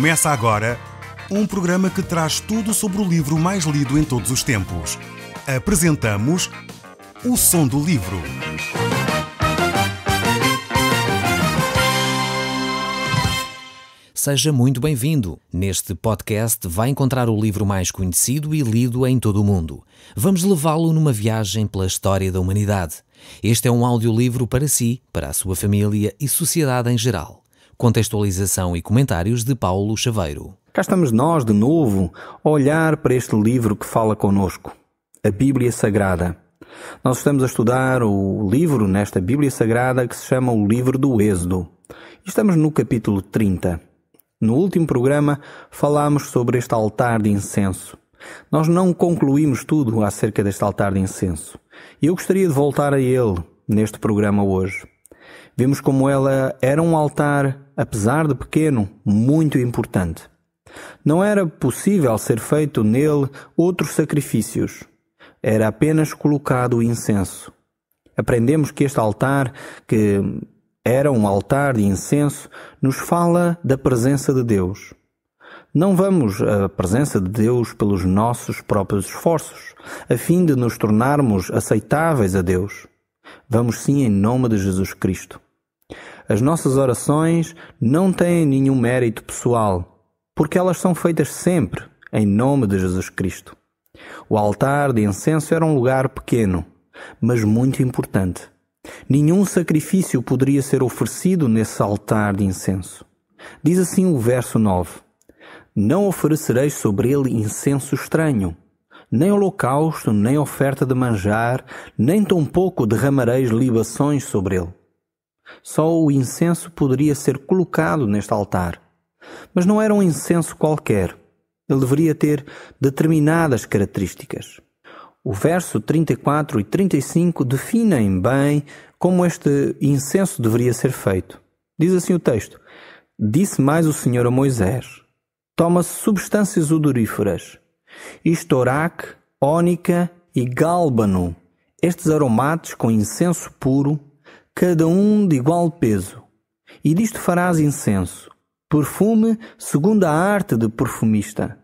Começa agora um programa que traz tudo sobre o livro mais lido em todos os tempos. Apresentamos O Som do Livro. Seja muito bem-vindo. Neste podcast vai encontrar o livro mais conhecido e lido em todo o mundo. Vamos levá-lo numa viagem pela história da humanidade. Este é um audiolivro para si, para a sua família e sociedade em geral. Contextualização e comentários de Paulo Chaveiro. Cá estamos nós, de novo, a olhar para este livro que fala connosco, a Bíblia Sagrada. Nós estamos a estudar o livro nesta Bíblia Sagrada que se chama o Livro do Êxodo. E estamos no capítulo 30. No último programa falámos sobre este altar de incenso. Nós não concluímos tudo acerca deste altar de incenso. E eu gostaria de voltar a ele neste programa hoje. Vimos como ela era um altar, apesar de pequeno, muito importante. Não era possível ser feito nele outros sacrifícios. Era apenas colocado o incenso. Aprendemos que este altar, que era um altar de incenso, nos fala da presença de Deus. Não vamos à presença de Deus pelos nossos próprios esforços, a fim de nos tornarmos aceitáveis a Deus. Vamos sim em nome de Jesus Cristo. As nossas orações não têm nenhum mérito pessoal, porque elas são feitas sempre em nome de Jesus Cristo. O altar de incenso era um lugar pequeno, mas muito importante. Nenhum sacrifício poderia ser oferecido nesse altar de incenso. Diz assim o verso 9: Não oferecereis sobre ele incenso estranho, nem holocausto, nem oferta de manjar, nem tampouco derramareis libações sobre ele. Só o incenso poderia ser colocado neste altar. Mas não era um incenso qualquer. Ele deveria ter determinadas características. O verso 34 e 35 definem bem como este incenso deveria ser feito. Diz assim o texto: Disse mais o Senhor a Moisés: Toma substâncias odoríferas, estoraque, ónica e gálbano, estes aromatos com incenso puro, cada um de igual peso. E disto farás incenso, perfume segundo a arte de perfumista,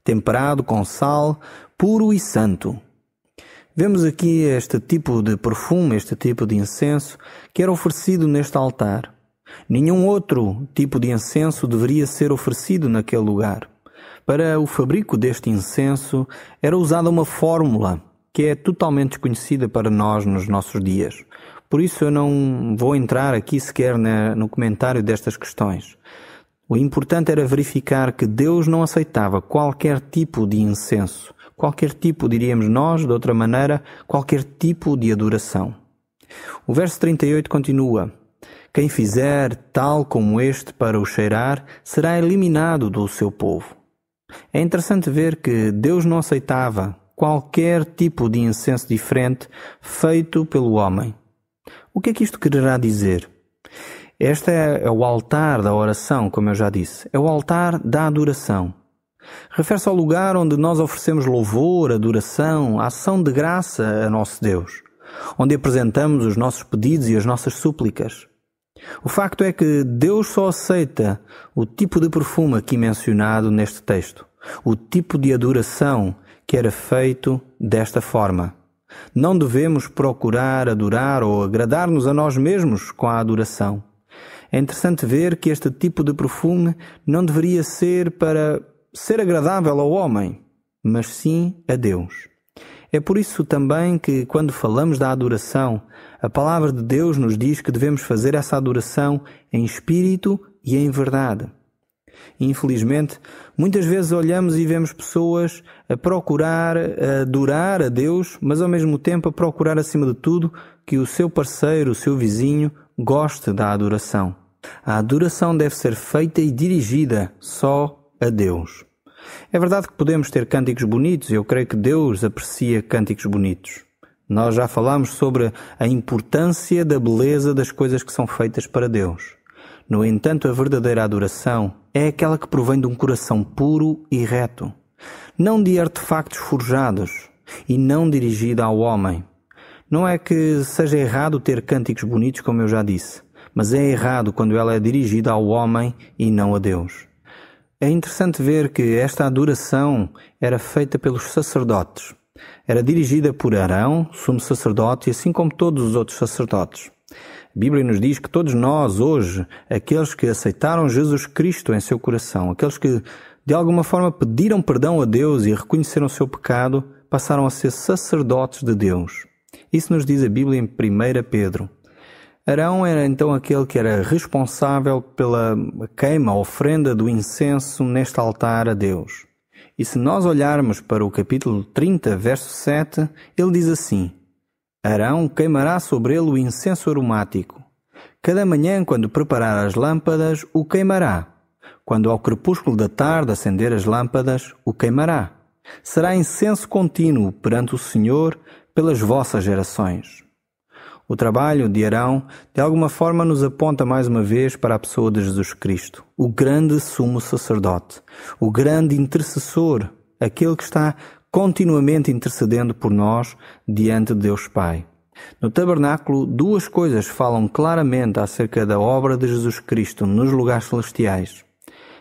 temperado com sal, puro e santo. Vemos aqui este tipo de perfume, este tipo de incenso que era oferecido neste altar. Nenhum outro tipo de incenso deveria ser oferecido naquele lugar. Para o fabrico deste incenso era usada uma fórmula que é totalmente desconhecida para nós nos nossos dias. Por isso eu não vou entrar aqui sequer no comentário destas questões. O importante era verificar que Deus não aceitava qualquer tipo de incenso, qualquer tipo, diríamos nós, de outra maneira, qualquer tipo de adoração. O verso 38 continua: Quem fizer tal como este para o cheirar, será eliminado do seu povo. É interessante ver que Deus não aceitava qualquer tipo de incenso diferente feito pelo homem. O que é que isto quererá dizer? Este é o altar da oração, como eu já disse. É o altar da adoração. Refere-se ao lugar onde nós oferecemos louvor, adoração, ação de graça a nosso Deus, onde apresentamos os nossos pedidos e as nossas súplicas. O facto é que Deus só aceita o tipo de perfume aqui mencionado neste texto, o tipo de adoração que era feito desta forma. Não devemos procurar adorar ou agradar-nos a nós mesmos com a adoração. É interessante ver que este tipo de perfume não deveria ser para ser agradável ao homem, mas sim a Deus. É por isso também que, quando falamos da adoração, a palavra de Deus nos diz que devemos fazer essa adoração em espírito e em verdade. Infelizmente, muitas vezes olhamos e vemos pessoas a procurar adorar a Deus, mas ao mesmo tempo a procurar acima de tudo que o seu parceiro, o seu vizinho, goste da adoração. A adoração deve ser feita e dirigida só a Deus. É verdade que podemos ter cânticos bonitos, e eu creio que Deus aprecia cânticos bonitos. Nós já falámos sobre a importância da beleza das coisas que são feitas para Deus. No entanto, a verdadeira adoração é aquela que provém de um coração puro e reto, não de artefactos forjados e não dirigida ao homem. Não é que seja errado ter cânticos bonitos, como eu já disse, mas é errado quando ela é dirigida ao homem e não a Deus. É interessante ver que esta adoração era feita pelos sacerdotes. Era dirigida por Arão, sumo sacerdote, assim como todos os outros sacerdotes. A Bíblia nos diz que todos nós, hoje, aqueles que aceitaram Jesus Cristo em seu coração, aqueles que de alguma forma pediram perdão a Deus e reconheceram o seu pecado, passaram a ser sacerdotes de Deus. Isso nos diz a Bíblia em 1 Pedro. Arão era então aquele que era responsável pela queima, a ofrenda do incenso neste altar a Deus. E se nós olharmos para o capítulo 30, verso 7, ele diz assim: Arão queimará sobre ele o incenso aromático. Cada manhã, quando preparar as lâmpadas, o queimará. Quando ao crepúsculo da tarde acender as lâmpadas, o queimará. Será incenso contínuo perante o Senhor pelas vossas gerações. O trabalho de Arão, de alguma forma, nos aponta mais uma vez para a pessoa de Jesus Cristo, o grande sumo sacerdote, o grande intercessor, aquele que está continuamente intercedendo por nós diante de Deus Pai. No tabernáculo, duas coisas falam claramente acerca da obra de Jesus Cristo nos lugares celestiais.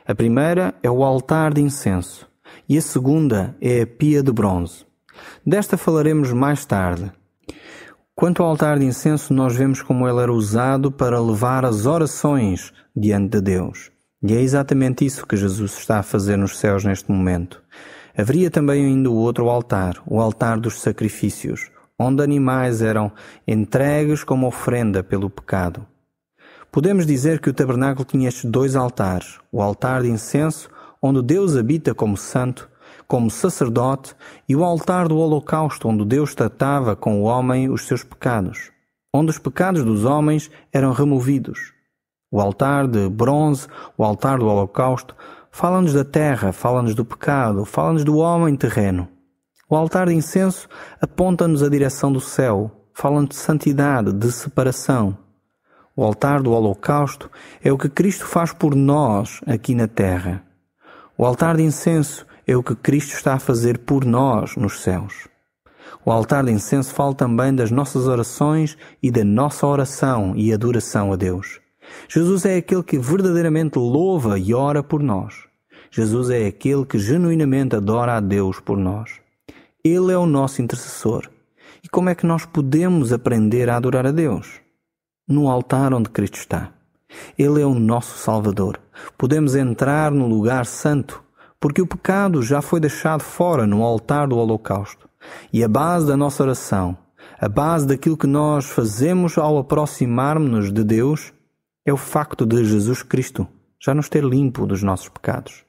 A primeira é o altar de incenso e a segunda é a pia de bronze. Desta falaremos mais tarde. Quanto ao altar de incenso, nós vemos como ele era usado para levar as orações diante de Deus. E é exatamente isso que Jesus está a fazer nos céus neste momento. Haveria também ainda o outro altar, o altar dos sacrifícios, onde animais eram entregues como ofrenda pelo pecado. Podemos dizer que o tabernáculo tinha estes dois altares, o altar de incenso, onde Deus habita como santo, como sacerdote, e o altar do holocausto, onde Deus tratava com o homem os seus pecados, onde os pecados dos homens eram removidos. O altar de bronze, o altar do holocausto, fala-nos da terra, fala-nos do pecado, fala-nos do homem terreno. O altar de incenso aponta-nos a direção do céu, fala-nos de santidade, de separação. O altar do holocausto é o que Cristo faz por nós aqui na terra. O altar de incenso é o que Cristo está a fazer por nós nos céus. O altar de incenso fala também das nossas orações e da nossa oração e adoração a Deus. Jesus é aquele que verdadeiramente louva e ora por nós. Jesus é aquele que genuinamente adora a Deus por nós. Ele é o nosso intercessor. E como é que nós podemos aprender a adorar a Deus? No altar onde Cristo está. Ele é o nosso Salvador. Podemos entrar no lugar santo, porque o pecado já foi deixado fora no altar do holocausto. E a base da nossa oração, a base daquilo que nós fazemos ao aproximarmos-nos de Deus, é o facto de Jesus Cristo já nos ter limpo dos nossos pecados.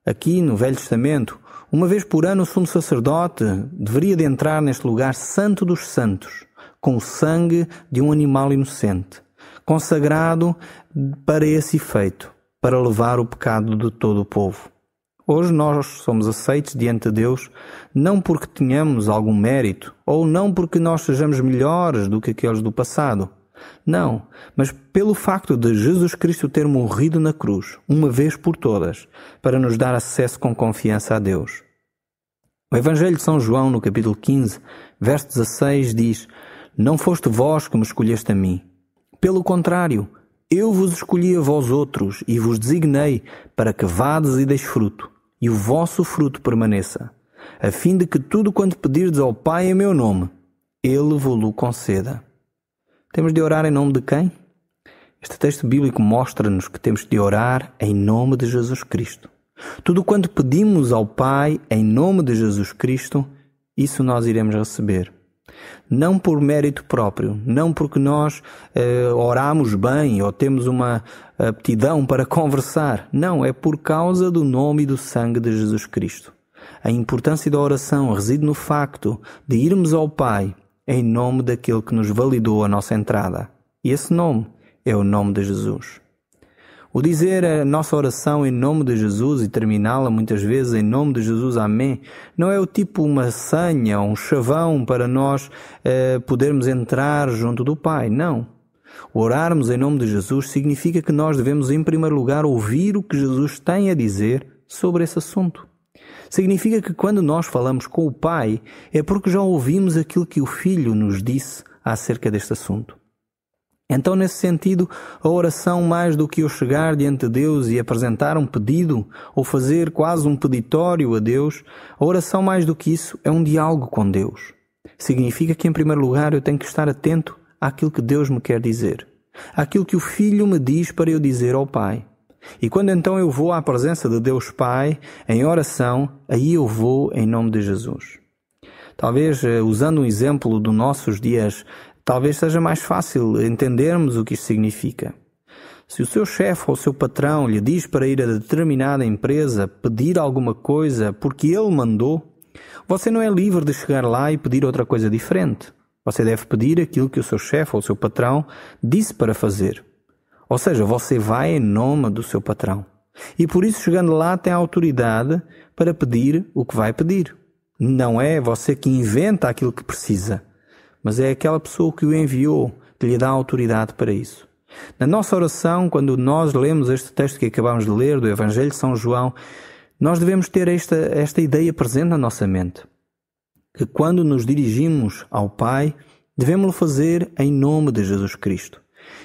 Aqui no Velho Testamento, uma vez por ano o sumo sacerdote deveria de entrar neste lugar santo dos santos, com o sangue de um animal inocente, consagrado para esse efeito, para levar o pecado de todo o povo. Hoje nós somos aceitos diante de Deus não porque tenhamos algum mérito ou não porque nós sejamos melhores do que aqueles do passado. Não, mas pelo facto de Jesus Cristo ter morrido na cruz, uma vez por todas, para nos dar acesso com confiança a Deus. O Evangelho de São João, no capítulo 15, verso 16, diz: Não foste vós que me escolheste a mim. Pelo contrário, eu vos escolhi a vós outros e vos designei para que vades e deis fruto, e o vosso fruto permaneça, a fim de que tudo quanto pedirdes ao Pai em meu nome, Ele vos-lo conceda. Temos de orar em nome de quem? Este texto bíblico mostra-nos que temos de orar em nome de Jesus Cristo. Tudo quanto pedimos ao Pai em nome de Jesus Cristo, isso nós iremos receber. Não por mérito próprio, não porque nós oramos bem ou temos uma aptidão para conversar. Não, é por causa do nome e do sangue de Jesus Cristo. A importância da oração reside no facto de irmos ao Pai em nome daquele que nos validou a nossa entrada. E esse nome é o nome de Jesus. O dizer a nossa oração em nome de Jesus e terminá-la muitas vezes em nome de Jesus, amém, não é o tipo uma senha, um chavão para nós podermos entrar junto do Pai, não. O orarmos em nome de Jesus significa que nós devemos em primeiro lugar ouvir o que Jesus tem a dizer sobre esse assunto. Significa que quando nós falamos com o Pai é porque já ouvimos aquilo que o Filho nos disse acerca deste assunto. Então, nesse sentido, a oração, mais do que eu chegar diante de Deus e apresentar um pedido, ou fazer quase um peditório a Deus, a oração, mais do que isso, é um diálogo com Deus. Significa que, em primeiro lugar, eu tenho que estar atento àquilo que Deus me quer dizer, àquilo que o Filho me diz para eu dizer ao Pai. E quando então eu vou à presença de Deus Pai, em oração, aí eu vou em nome de Jesus. Talvez, usando um exemplo dos nossos dias, talvez seja mais fácil entendermos o que isto significa. Se o seu chefe ou o seu patrão lhe diz para ir a determinada empresa pedir alguma coisa porque ele mandou, você não é livre de chegar lá e pedir outra coisa diferente. Você deve pedir aquilo que o seu chefe ou o seu patrão disse para fazer. Ou seja, você vai em nome do seu patrão. E por isso, chegando lá, tem a autoridade para pedir o que vai pedir. Não é você que inventa aquilo que precisa, mas é aquela pessoa que o enviou que lhe dá autoridade para isso. Na nossa oração, quando nós lemos este texto que acabamos de ler do Evangelho de São João, nós devemos ter esta ideia presente na nossa mente. Que quando nos dirigimos ao Pai, devemos fazer em nome de Jesus Cristo.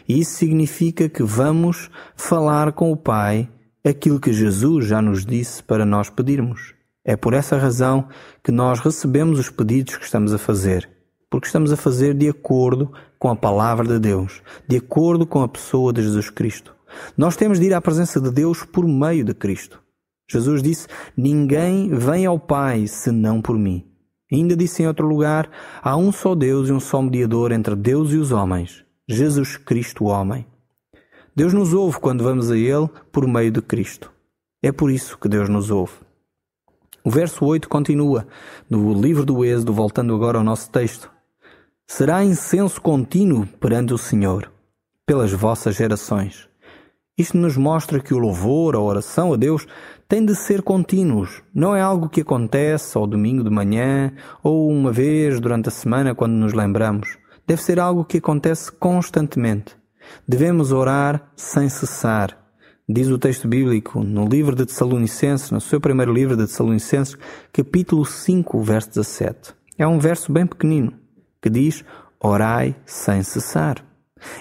E isso significa que vamos falar com o Pai aquilo que Jesus já nos disse para nós pedirmos. É por essa razão que nós recebemos os pedidos que estamos a fazer. Porque estamos a fazer de acordo com a palavra de Deus, de acordo com a pessoa de Jesus Cristo. Nós temos de ir à presença de Deus por meio de Cristo. Jesus disse: ninguém vem ao Pai senão por mim. E ainda disse em outro lugar: há um só Deus e um só mediador entre Deus e os homens, Jesus Cristo, o homem. Deus nos ouve quando vamos a Ele por meio de Cristo. É por isso que Deus nos ouve. O verso 8 continua, no livro do Êxodo, voltando agora ao nosso texto. Será incenso contínuo perante o Senhor, pelas vossas gerações. Isto nos mostra que o louvor, a oração a Deus, tem de ser contínuos. Não é algo que acontece ao domingo de manhã ou uma vez durante a semana quando nos lembramos. Deve ser algo que acontece constantemente. Devemos orar sem cessar. Diz o texto bíblico no livro de Tessalonicenses, no seu primeiro livro de Tessalonicenses, capítulo 5, verso 17. É um verso bem pequenino, que diz: orai sem cessar.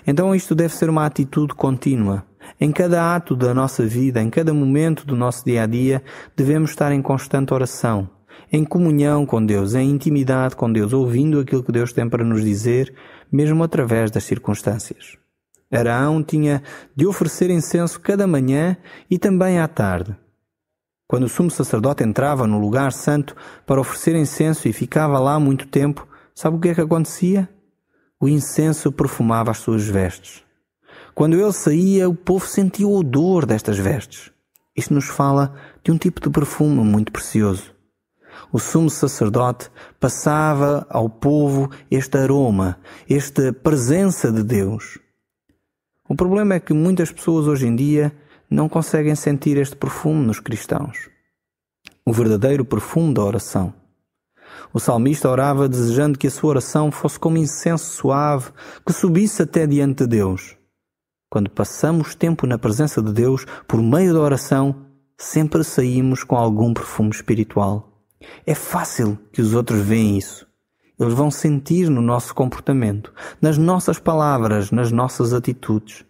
Então isto deve ser uma atitude contínua. Em cada ato da nossa vida, em cada momento do nosso dia-a-dia, devemos estar em constante oração, em comunhão com Deus, em intimidade com Deus, ouvindo aquilo que Deus tem para nos dizer, mesmo através das circunstâncias. Arão tinha de oferecer incenso cada manhã e também à tarde. Quando o sumo sacerdote entrava no lugar santo para oferecer incenso e ficava lá muito tempo, sabe o que é que acontecia? O incenso perfumava as suas vestes. Quando ele saía, o povo sentia o odor destas vestes. Isto nos fala de um tipo de perfume muito precioso. O sumo sacerdote passava ao povo este aroma, esta presença de Deus. O problema é que muitas pessoas hoje em dia não conseguem sentir este perfume nos cristãos. O verdadeiro perfume da oração. O salmista orava desejando que a sua oração fosse como incenso suave que subisse até diante de Deus. Quando passamos tempo na presença de Deus por meio da oração, sempre saímos com algum perfume espiritual. É fácil que os outros veem isso. Eles vão sentir no nosso comportamento, nas nossas palavras, nas nossas atitudes,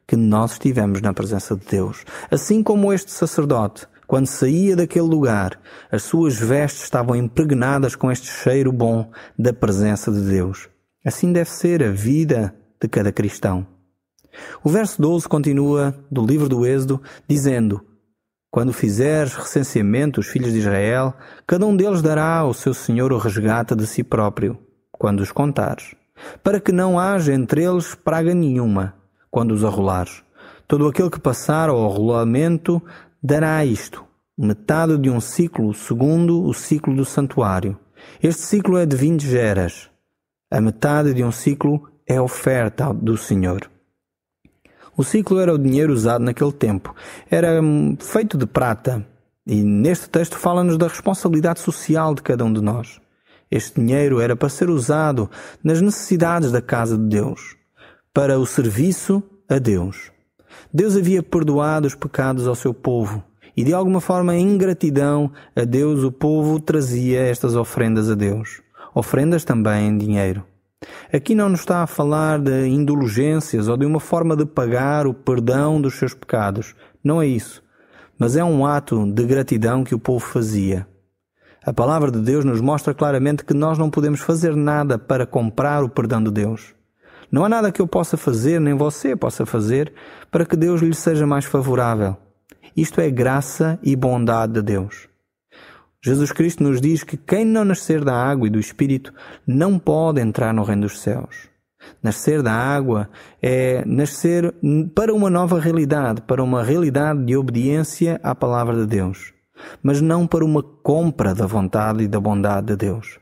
que nós estivemos na presença de Deus. Assim como este sacerdote, quando saía daquele lugar, as suas vestes estavam impregnadas com este cheiro bom da presença de Deus. Assim deve ser a vida de cada cristão. O verso 12 continua do livro do Êxodo, dizendo: quando fizeres recenseamento os filhos de Israel, cada um deles dará ao seu senhor o resgate de si próprio, quando os contares, para que não haja entre eles praga nenhuma, quando os arrolares. Todo aquele que passar ao arrolamento dará isto, metade de um ciclo segundo o ciclo do santuário. Este ciclo é de 20 geras. A metade de um ciclo é a oferta do Senhor. O ciclo era o dinheiro usado naquele tempo. Era feito de prata. E neste texto fala-nos da responsabilidade social de cada um de nós. Este dinheiro era para ser usado nas necessidades da casa de Deus, para o serviço a Deus. Deus havia perdoado os pecados ao seu povo e de alguma forma em gratidão a Deus o povo trazia estas ofrendas a Deus. Ofrendas também em dinheiro. Aqui não nos está a falar de indulgências ou de uma forma de pagar o perdão dos seus pecados. Não é isso. Mas é um ato de gratidão que o povo fazia. A palavra de Deus nos mostra claramente que nós não podemos fazer nada para comprar o perdão de Deus. Não há nada que eu possa fazer, nem você possa fazer, para que Deus lhe seja mais favorável. Isto é graça e bondade de Deus. Jesus Cristo nos diz que quem não nascer da água e do Espírito não pode entrar no reino dos céus. Nascer da água é nascer para uma nova realidade, para uma realidade de obediência à palavra de Deus, mas não para uma compra da vontade e da bondade de Deus.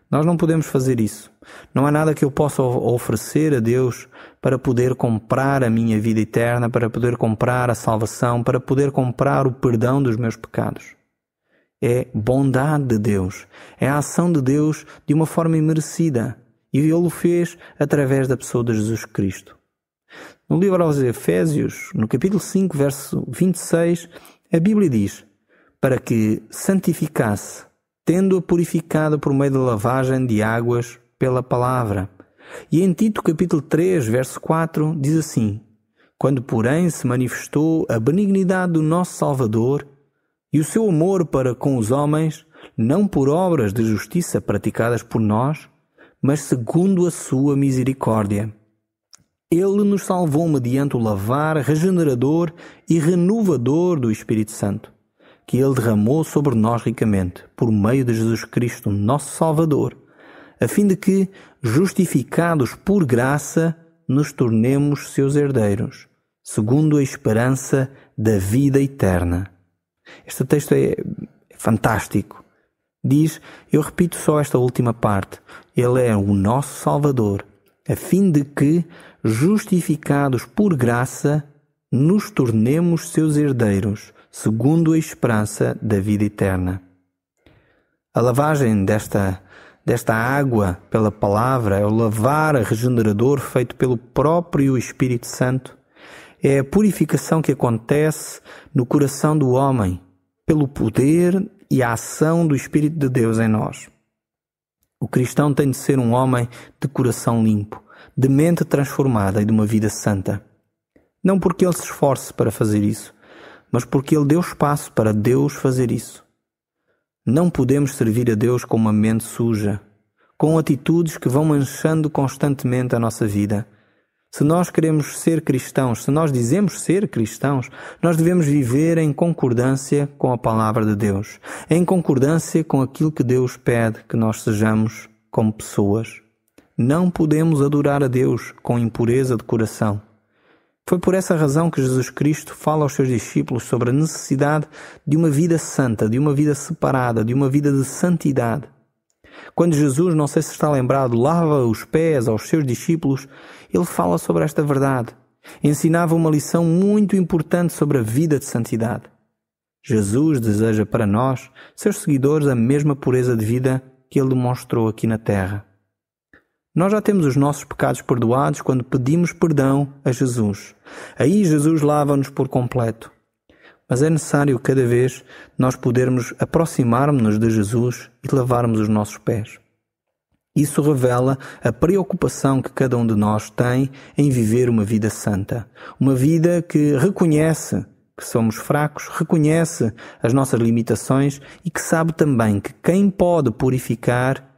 Nós não podemos fazer isso. Não há nada que eu possa oferecer a Deus para poder comprar a minha vida eterna, para poder comprar a salvação, para poder comprar o perdão dos meus pecados. É bondade de Deus, é a ação de Deus de uma forma imerecida. E Ele o fez através da pessoa de Jesus Cristo. No livro aos Efésios, no capítulo 5, verso 26, a Bíblia diz: para que santificasse, tendo-a purificado por meio da lavagem de águas pela palavra. E em Tito, capítulo 3, verso 4, diz assim: quando, porém, se manifestou a benignidade do nosso Salvador e o seu amor para com os homens, não por obras de justiça praticadas por nós, mas segundo a sua misericórdia. Ele nos salvou mediante o lavar regenerador e renovador do Espírito Santo, que Ele derramou sobre nós ricamente, por meio de Jesus Cristo, nosso Salvador, a fim de que, justificados por graça, nos tornemos seus herdeiros, segundo a esperança da vida eterna. Este texto é fantástico. Diz, eu repito só esta última parte, Ele é o nosso Salvador, a fim de que, justificados por graça, nos tornemos seus herdeiros, segundo a esperança da vida eterna. A lavagem desta água pela palavra, é o lavar regenerador feito pelo próprio Espírito Santo, é a purificação que acontece no coração do homem, pelo poder e a ação do Espírito de Deus em nós. O cristão tem de ser um homem de coração limpo, de mente transformada e de uma vida santa. Não porque ele se esforce para fazer isso, mas porque ele deu espaço para Deus fazer isso. Não podemos servir a Deus com uma mente suja, com atitudes que vão manchando constantemente a nossa vida. Se nós queremos ser cristãos, se nós dizemos ser cristãos, nós devemos viver em concordância com a palavra de Deus, em concordância com aquilo que Deus pede que nós sejamos como pessoas. Não podemos adorar a Deus com impureza de coração. Foi por essa razão que Jesus Cristo fala aos seus discípulos sobre a necessidade de uma vida santa, de uma vida separada, de uma vida de santidade. Quando Jesus, não sei se está lembrado, lava os pés aos seus discípulos, ele fala sobre esta verdade. Ensinava uma lição muito importante sobre a vida de santidade. Jesus deseja para nós, seus seguidores, a mesma pureza de vida que ele demonstrou aqui na terra. Nós já temos os nossos pecados perdoados quando pedimos perdão a Jesus. Aí Jesus lava-nos por completo. Mas é necessário cada vez nós podermos aproximar-nos de Jesus e lavarmos os nossos pés. Isso revela a preocupação que cada um de nós tem em viver uma vida santa. Uma vida que reconhece que somos fracos, reconhece as nossas limitações e que sabe também que quem pode purificar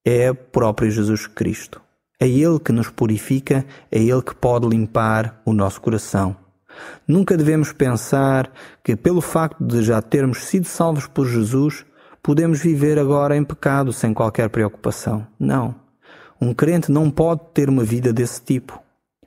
é o próprio Jesus Cristo. É Ele que nos purifica, é Ele que pode limpar o nosso coração. Nunca devemos pensar que pelo facto de já termos sido salvos por Jesus, podemos viver agora em pecado sem qualquer preocupação. Não. Um crente não pode ter uma vida desse tipo.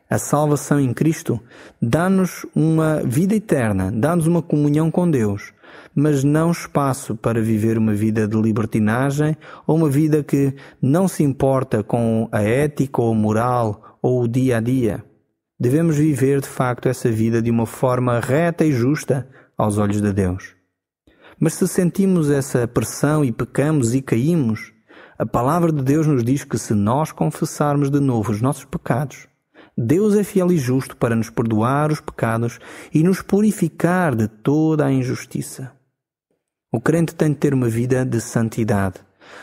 A salvação em Cristo dá-nos uma vida eterna, dá-nos uma comunhão com Deus, mas não espaço para viver uma vida de libertinagem ou uma vida que não se importa com a ética ou a moral ou o dia a dia. Devemos viver de facto essa vida de uma forma reta e justa aos olhos de Deus. Mas se sentimos essa pressão e pecamos e caímos, a palavra de Deus nos diz que se nós confessarmos de novo os nossos pecados, Deus é fiel e justo para nos perdoar os pecados e nos purificar de toda a injustiça. O crente tem de ter uma vida de santidade,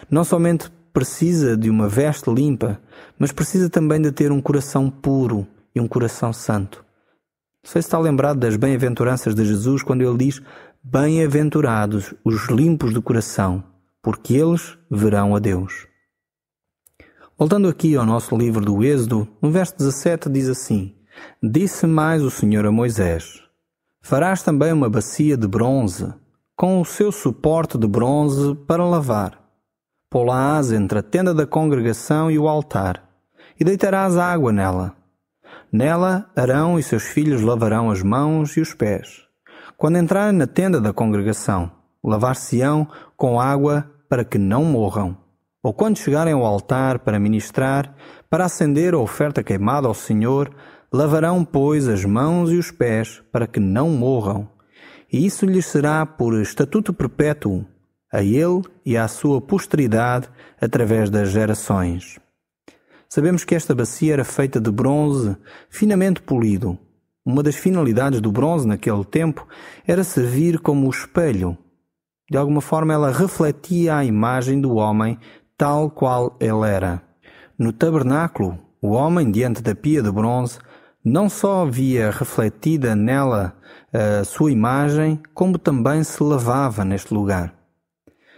não somente precisa de uma veste limpa, mas precisa também de ter um coração puro e um coração santo. Não sei se está lembrado das bem-aventuranças de Jesus quando ele diz: bem-aventurados os limpos de coração, porque eles verão a Deus. Voltando aqui ao nosso livro do Êxodo, no verso 17 diz assim: Disse mais o Senhor a Moisés: Farás também uma bacia de bronze, com o seu suporte de bronze para lavar. Pô-la-ás entre a tenda da congregação e o altar, e deitarás água nela. Nela Arão e seus filhos lavarão as mãos e os pés. Quando entrarem na tenda da congregação, lavar-se-ão com água para que não morram. Ou quando chegarem ao altar para ministrar, para acender a oferta queimada ao Senhor, lavarão, pois, as mãos e os pés para que não morram. E isso lhes será por estatuto perpétuo, a ele e à sua posteridade através das gerações. Sabemos que esta bacia era feita de bronze finamente polido. Uma das finalidades do bronze naquele tempo era servir como espelho. De alguma forma ela refletia a imagem do homem tal qual ele era. No tabernáculo, o homem diante da pia de bronze não só via refletida nela a sua imagem, como também se lavava neste lugar.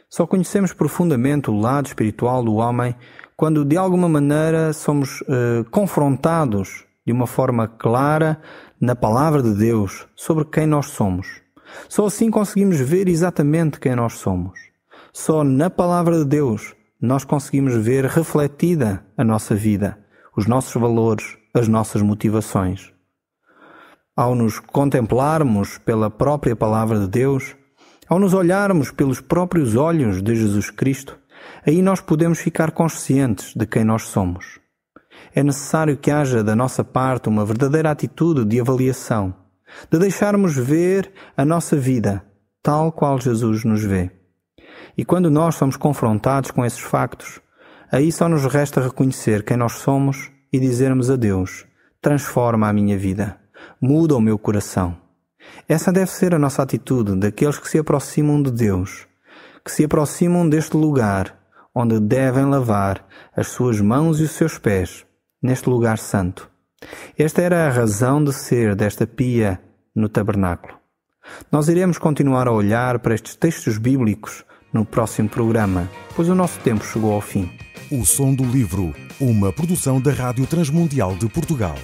Só conhecemos profundamente o lado espiritual do homem quando de alguma maneira somos confrontados de uma forma clara na Palavra de Deus sobre quem nós somos. Só assim conseguimos ver exatamente quem nós somos. Só na Palavra de Deus nós conseguimos ver refletida a nossa vida, os nossos valores, as nossas motivações. Ao nos contemplarmos pela própria Palavra de Deus, ao nos olharmos pelos próprios olhos de Jesus Cristo, aí nós podemos ficar conscientes de quem nós somos. É necessário que haja da nossa parte uma verdadeira atitude de avaliação, de deixarmos ver a nossa vida tal qual Jesus nos vê. E quando nós somos confrontados com esses factos, aí só nos resta reconhecer quem nós somos e dizermos a Deus: transforma a minha vida, muda o meu coração. Essa deve ser a nossa atitude daqueles que se aproximam de Deus, que se aproximam deste lugar onde devem lavar as suas mãos e os seus pés, neste lugar santo. Esta era a razão de ser desta pia no tabernáculo. Nós iremos continuar a olhar para estes textos bíblicos no próximo programa, pois o nosso tempo chegou ao fim. O Som do Livro, uma produção da Rádio Transmundial de Portugal.